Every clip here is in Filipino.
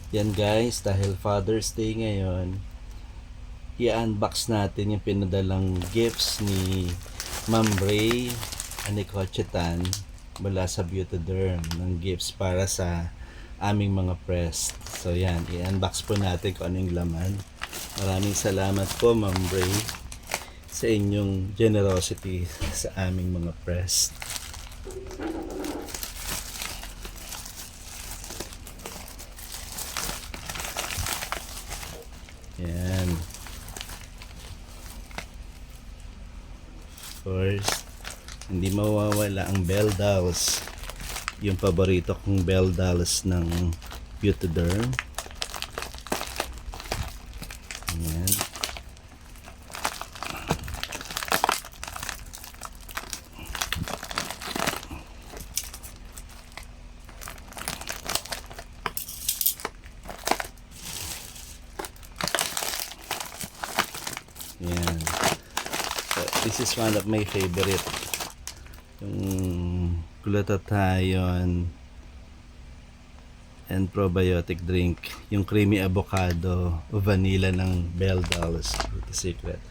Yan guys, dahil Father's Day ngayon, i-unbox natin yung pinadalang gifts ni Ma'am Ray Anicochetan mula sa Beautyderm ng gifts para sa aming mga press. So yan, i-unbox po natin kung anong laman. Maraming salamat po Ma'am Ray sa inyong generosity sa aming mga press. Yan. First, hindi mawawala ang Belle Dolls. Yung paborito kong Belle Dolls ng Beautyderm. Yan. Yan. So, this is one of my favorite. Yung glutathione and probiotic drink. Yung creamy avocado o vanilla ng Belle Dolls Beauty Secret.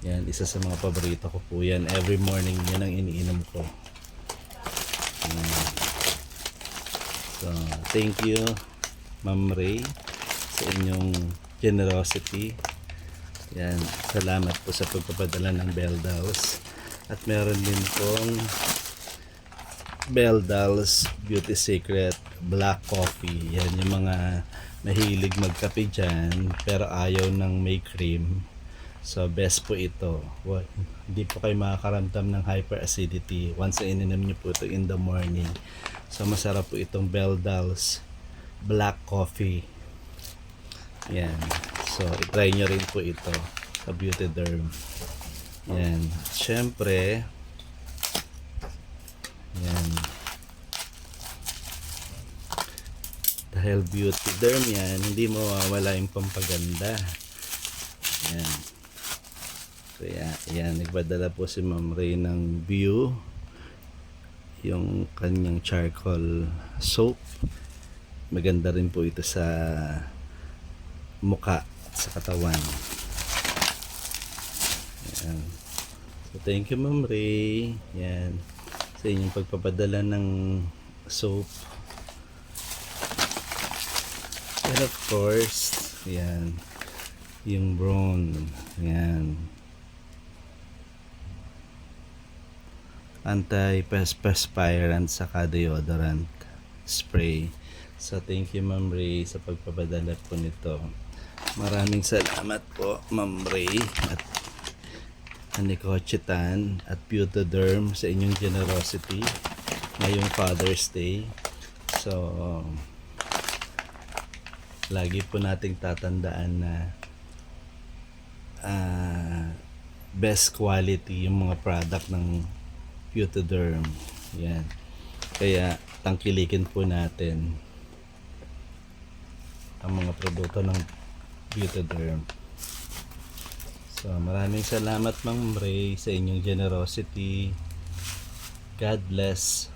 Yan, isa sa mga paborito ko po yan. Every morning yan ang iniinom ko. Yan. So, thank you Ma'am Ray sa inyong generosity. Yan, salamat po sa pagpapadala ng Belle Dolls. At meron din pong Belle Dolls Beauty Secret Black Coffee. Yan yung mga mahilig magkape dyan pero ayaw ng may cream. So best po ito. Hindi po kayo makakaramdam ng hyperacidity once na ininom nyo po ito in the morning. So masarap po itong Belle Dolls Black Coffee. Yan. So itry nyo rin po ito sa Beautyderm. Yan. Siyempre, yan. Dahil Beautyderm yan, hindi mawawala yung pampaganda. Yan. Kaya, yan. Nagpadala po si Ma'am Ray ng View. Yung kanyang charcoal soap. Maganda rin po ito sa muka at sa katawan. Yan. So, thank you Ma'am Ray. Yan. Sa inyong pagpapadala ng soap. And of course, yan. Yung brown. Yan. Anti-perspirant saka deodorant spray. So, thank you Ma'am Ray sa pagpapadala po nito. Maraming salamat po Ma'am Ray at Anicochetan at Beautyderm sa inyong generosity ngayong Father's Day. So lagi po nating tatandaan na best quality yung mga product ng Beautyderm. Yan. Kaya tangkilikin po natin ang mga produkto ng Beautyderm. So, maraming salamat Ma'am Ray sa inyong generosity. God bless.